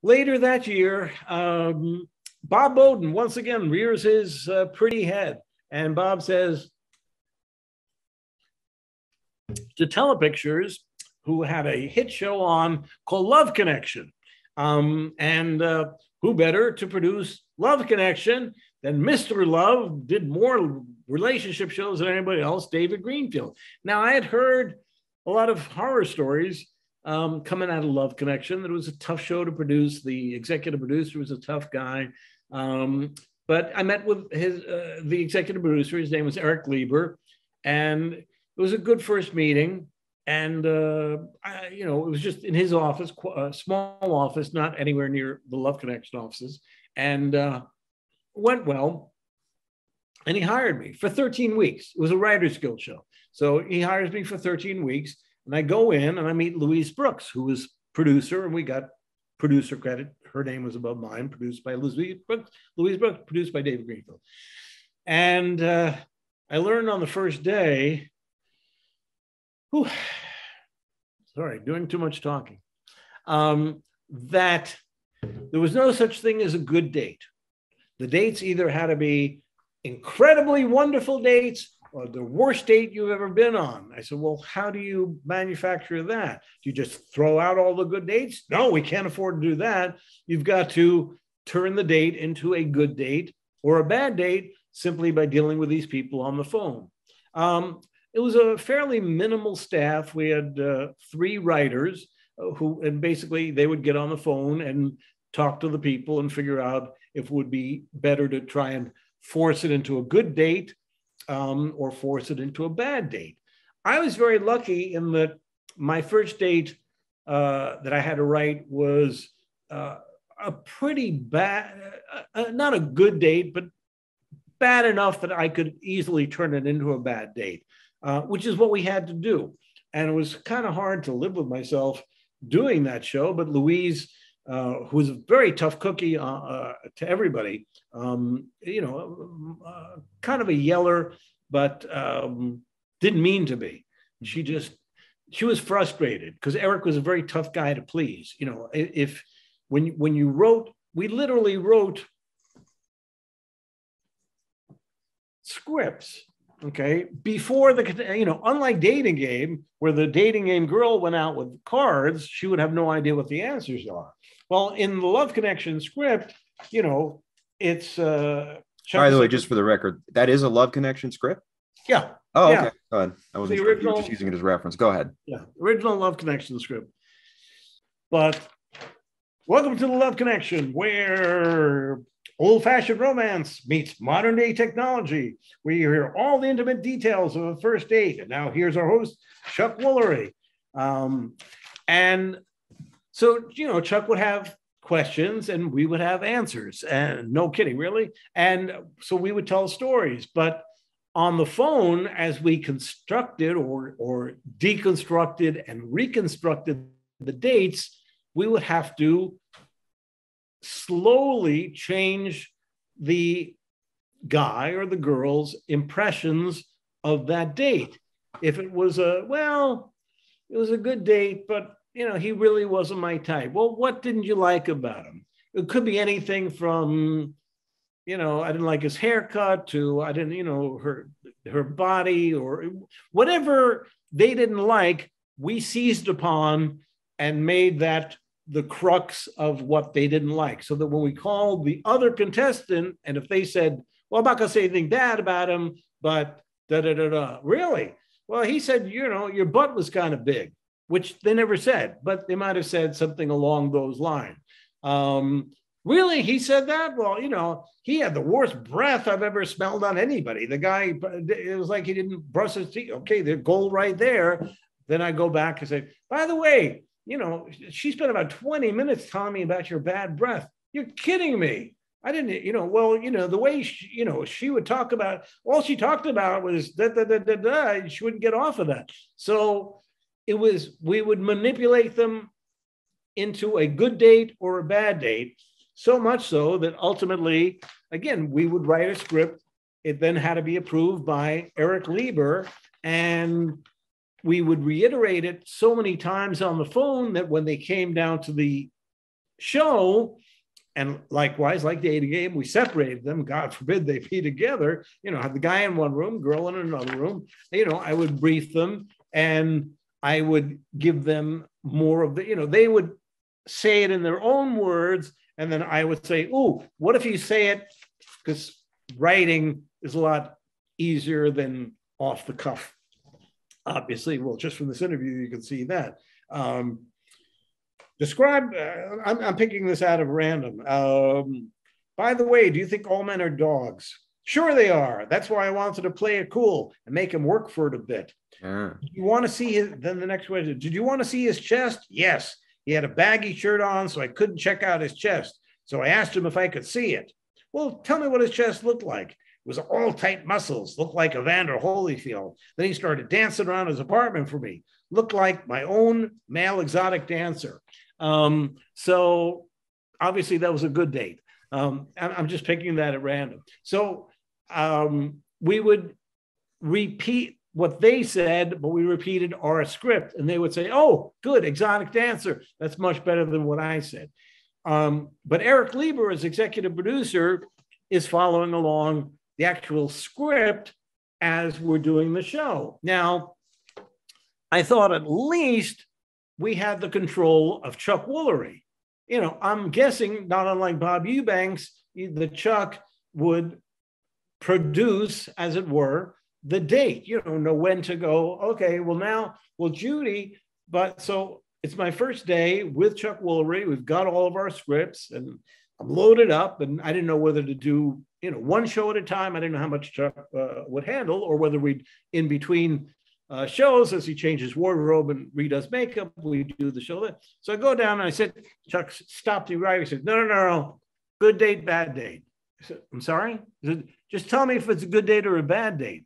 Later that year, Bob Bowden once again rears his pretty head. And Bob says to Telepictures, who had a hit show on called Love Connection. And who better to produce Love Connection than Mr. Love, did more relationship shows than anybody else, David Greenfield. Now, I had heard a lot of horror stories coming out of Love Connection. That it was a tough show to produce. The executive producer was a tough guy. But I met with the executive producer. His name was Eric Lieber. And it was a good first meeting. And, it was just in his office, a small office, not anywhere near the Love Connection offices. And went well. And he hired me for 13 weeks. It was a Writers Guild show. So he hires me for 13 weeks. And I go in and I meet Louise Brooks, who was producer. And we got producer credit. Her name was above mine, produced by Louise Brooks, produced by David Greenfield. And I learned on the first day, sorry, doing too much talking, that there was no such thing as a good date. The dates either had to be incredibly wonderful dates or the worst date you've ever been on. I said, well, how do you manufacture that? Do you just throw out all the good dates? No, we can't afford to do that. You've got to turn the date into a good date or a bad date simply by dealing with these people on the phone. It was a fairly minimal staff. We had 3 writers and basically they would get on the phone and talk to the people and figure out if it would be better to try and force it into a good date or force it into a bad date. I was very lucky in that my first date that I had to write was a pretty bad, not a good date, but bad enough that I could easily turn it into a bad date. Which is what we had to do. And it was kind of hard to live with myself doing that show. But Louise, who was a very tough cookie to everybody, kind of a yeller, but didn't mean to be. She was frustrated because Eric was a very tough guy to please. When you wrote, we literally wrote scripts. Okay, before unlike Dating Game, where the Dating Game girl went out with cards, she would have no idea what the answers are. Well, in the Love Connection script, it's. By the way, just for the record, that is a Love Connection script? Yeah. Oh, yeah. Okay. Go ahead. I wasn't sure if you were just using it as reference. Go ahead. Yeah, original Love Connection script. But welcome to the Love Connection, where old-fashioned romance meets modern-day technology. We hear all the intimate details of a first date. And now here's our host, Chuck Woolery. And so, Chuck would have questions and we would have answers. And no kidding, really. And so we would tell stories. But on the phone, as we constructed or deconstructed and reconstructed the dates, we would have to slowly change the guy or the girl's impressions of that date. If it was it was a good date, but he really wasn't my type. Well, what didn't you like about him? It could be anything from, I didn't like his haircut to I didn't, her body or whatever they didn't like, we seized upon and made that the crux of what they didn't like. So that when we called the other contestant, and if they said, well, I'm not going to say anything bad about him, but da-da-da-da. Really? Well, he said, your butt was kind of big, which they never said, but they might have said something along those lines. Really? He said that? Well, he had the worst breath I've ever smelled on anybody. The guy, it was like he didn't brush his teeth. Okay, the goal right there. Then I go back and say, by the way, she spent about 20 minutes telling me about your bad breath. You're kidding me. I didn't, the way, she would talk about, all she talked about was da-da-da-da-da. She wouldn't get off of that. So we would manipulate them into a good date or a bad date, so much so that ultimately, again, we would write a script. It then had to be approved by Eric Lieber, and we would reiterate it so many times on the phone that when they came down to the show. And likewise, like Dating Game, we separated them. God forbid they be together. Have the guy in one room, girl in another room. I would brief them, and I would give them more of the, they would say it in their own words. And then I would say, "Oh, what if you say it?" Because writing is a lot easier than off the cuff. Obviously, well, just from this interview, you can see that. Describe, I'm picking this out of random. By the way, do you think all men are dogs? Sure they are. That's why I wanted to play it cool and make him work for it a bit. You want to see his, then the next question, did you want to see his chest? Yes. He had a baggy shirt on, so I couldn't check out his chest. So I asked him if I could see it. Well, tell me what his chest looked like. It was all tight muscles, looked like Evander Holyfield. Then he started dancing around his apartment for me. Looked like my own male exotic dancer. So obviously that was a good date. I'm just picking that at random. So we would repeat what they said, but we repeated our script, and they would say, "Oh, good, exotic dancer. That's much better than what I said." But Eric Lieber, as executive producer, is following along the actual script as we're doing the show. Now, I thought at least we had the control of Chuck Woolery. I'm guessing, not unlike Bob Eubanks, the Chuck would produce, as it were, the date, know when to go. Okay, Judy, but so it's my first day with Chuck Woolery. We've got all of our scripts and I'm loaded up, and I didn't know whether to do, one show at a time. I didn't know how much Chuck would handle, or whether we'd, in between shows, as he changes wardrobe and redoes makeup, we do the show. So I go down and I said, "Chuck, stop you right." He said, No. Good date, bad date. I said, "I'm sorry?" He said, "Just tell me if it's a good date or a bad date."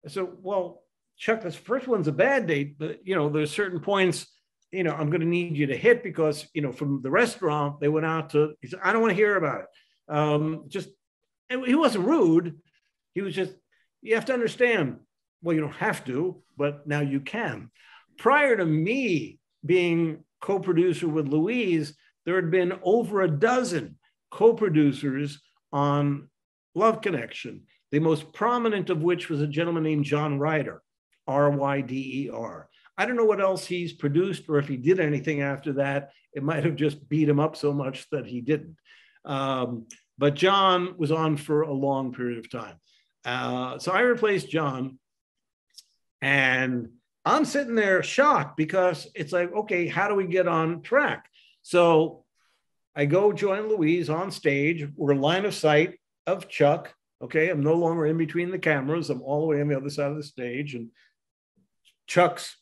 I said, "Well, Chuck, this first one's a bad date, but there's certain points, I'm going to need you to hit, because, from the restaurant, they went out to," he said, "I don't want to hear about it." And he wasn't rude. He was just, you have to understand, well, you don't have to, but now you can. Prior to me being co-producer with Louise, there had been over a dozen co-producers on Love Connection, the most prominent of which was a gentleman named John Ryder, Ryder. I don't know what else he's produced, or if he did anything after that. It might have just beat him up so much that he didn't. But John was on for a long period of time. So I replaced John, and I'm sitting there shocked, because it's like, okay, how do we get on track? So I go join Louise on stage. We're line of sight of Chuck. Okay, I'm no longer in between the cameras. I'm all the way on the other side of the stage, and Chuck's,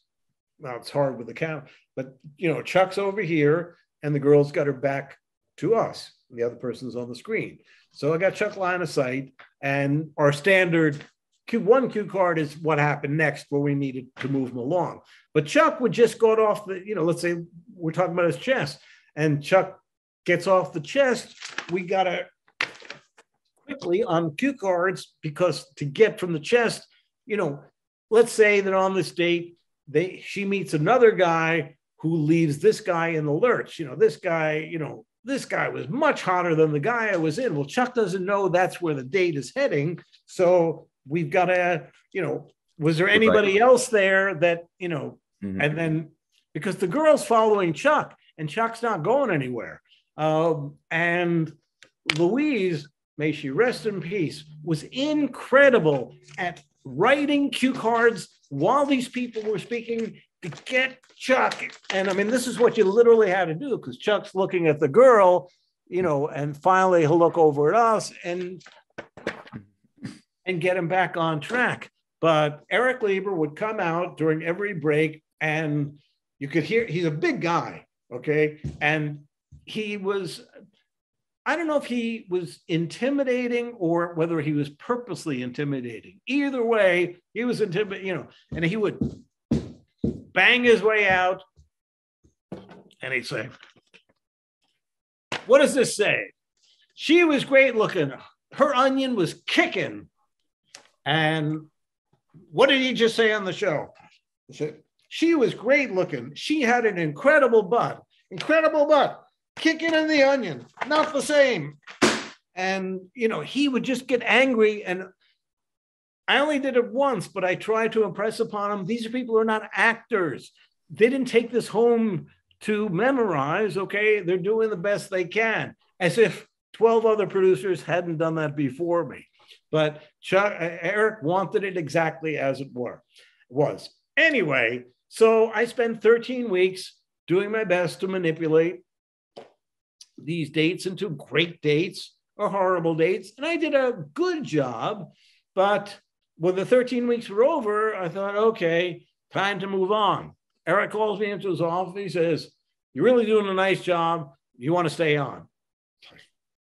well, it's hard with the camera, but Chuck's over here, and the girl's got her back to us. The other person's on the screen. So I got Chuck line of sight, and our standard one cue card is what happened next, where we needed to move him along. But Chuck would just go off the, let's say we're talking about his chest, and Chuck gets off the chest. We got to quickly on cue cards, because to get from the chest, let's say that on this date, she meets another guy who leaves this guy in the lurch. This guy was much hotter than the guy I was in. Well, Chuck doesn't know that's where the date is heading. So we've got to, was there anybody else there that, and then, because the girl's following Chuck, and Chuck's not going anywhere. And Louise, may she rest in peace, was incredible at writing cue cards while these people were speaking to get Chuck. And I mean, this is what you literally had to do, because Chuck's looking at the girl, and finally he'll look over at us and get him back on track. But Eric Lieber would come out during every break, and you could hear, he's a big guy, okay? And he was, I don't know if he was intimidating or whether he was purposely intimidating. Either way, he was intimidating, and he would bang his way out, and he'd say, "What does this say? She was great looking. Her onion was kicking." And what did he just say on the show? He said, "She was great looking. She had an incredible butt. Incredible butt. kicking in the onion, not the same. And, he would just get angry. And I only did it once, but I tried to impress upon him, these are people who are not actors. They didn't take this home to memorize, okay? They're doing the best they can, as if 12 other producers hadn't done that before me. But Eric wanted it exactly as it was. Anyway, so I spent 13 weeks doing my best to manipulate these dates into great dates or horrible dates. And I did a good job, but when the 13 weeks were over, I thought, okay, time to move on. Eric calls me into his office. He says, "You're really doing a nice job. You want to stay on?"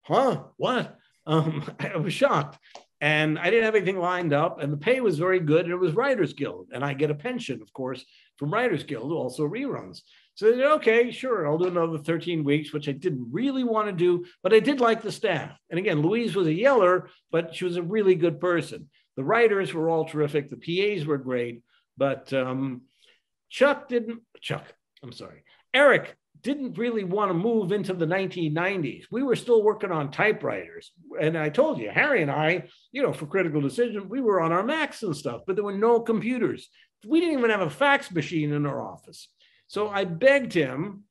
Huh? What? I was shocked. And I didn't have anything lined up, and the pay was very good. And it was Writers Guild. And I get a pension, of course, from Writers Guild, also reruns. So I said, okay, sure, I'll do another 13 weeks, which I didn't really want to do, but I did like the staff. And again, Louise was a yeller, but she was a really good person. The writers were all terrific. The PAs were great, but Eric didn't really want to move into the 1990s. We were still working on typewriters. And I told you, Harry and I, for Critical Decision, we were on our Macs and stuff, but there were no computers. We didn't even have a fax machine in our office. So I begged him,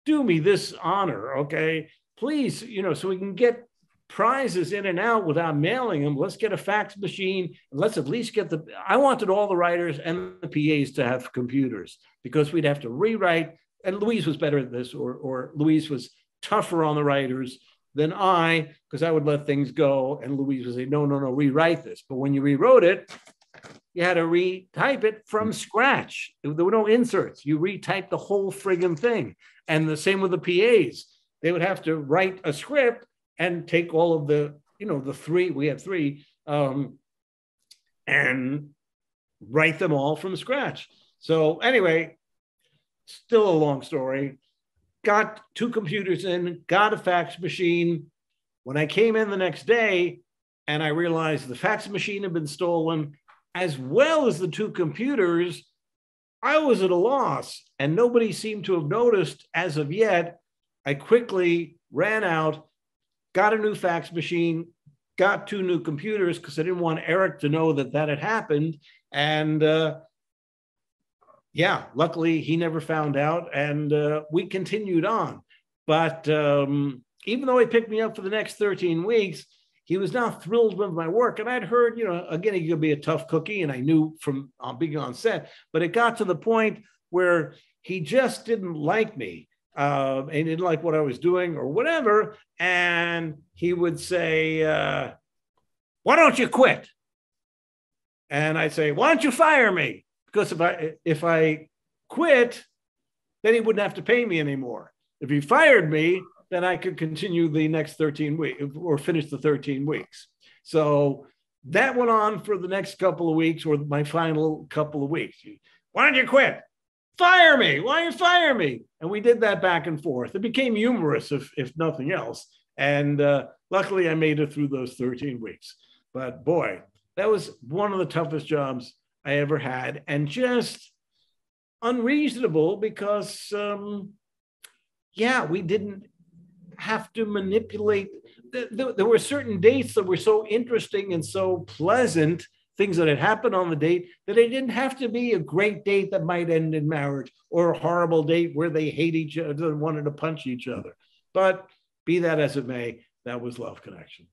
do me this honor, okay? Please, so we can get prizes in and out without mailing them. Let's get a fax machine. Let's at least get I wanted all the writers and the PAs to have computers because we'd have to rewrite. And Louise was better at this, or Louise was tougher on the writers than I, because I would let things go. And Louise would say, no, rewrite this. But when you rewrote it, you had to retype it from scratch. There were no inserts. You retype the whole friggin' thing. And the same with the PAs. They would have to write a script and take all of the, the three, we had three, and write them all from scratch. So anyway, still a long story. Got 2 computers in, got a fax machine. When I came in the next day and I realized the fax machine had been stolen, as well as the 2 computers, I was at a loss and nobody seemed to have noticed as of yet. I quickly ran out, got a new fax machine, got 2 new computers because I didn't want Eric to know that had happened. And luckily he never found out and we continued on. But even though he picked me up for the next 13 weeks, he was not thrilled with my work. And I'd heard, again, he could be a tough cookie. And I knew from being on set, but it got to the point where he just didn't like me. And he didn't like what I was doing or whatever. And he would say, why don't you quit? And I'd say, why don't you fire me? Because if I quit, then he wouldn't have to pay me anymore. If he fired me, then I could continue the next 13 weeks or finish the 13 weeks. So that went on for the next couple of weeks or my final couple of weeks. Why don't you quit? Fire me. Why don't you fire me? And we did that back and forth. It became humorous, if nothing else. And luckily, I made it through those 13 weeks. But boy, that was one of the toughest jobs I ever had. And just unreasonable because, we didn't have to manipulate. There were certain dates that were so interesting and so pleasant, things that had happened on the date, that it didn't have to be a great date that might end in marriage or a horrible date where they hate each other and wanted to punch each other. But be that as it may, that was Love Connection.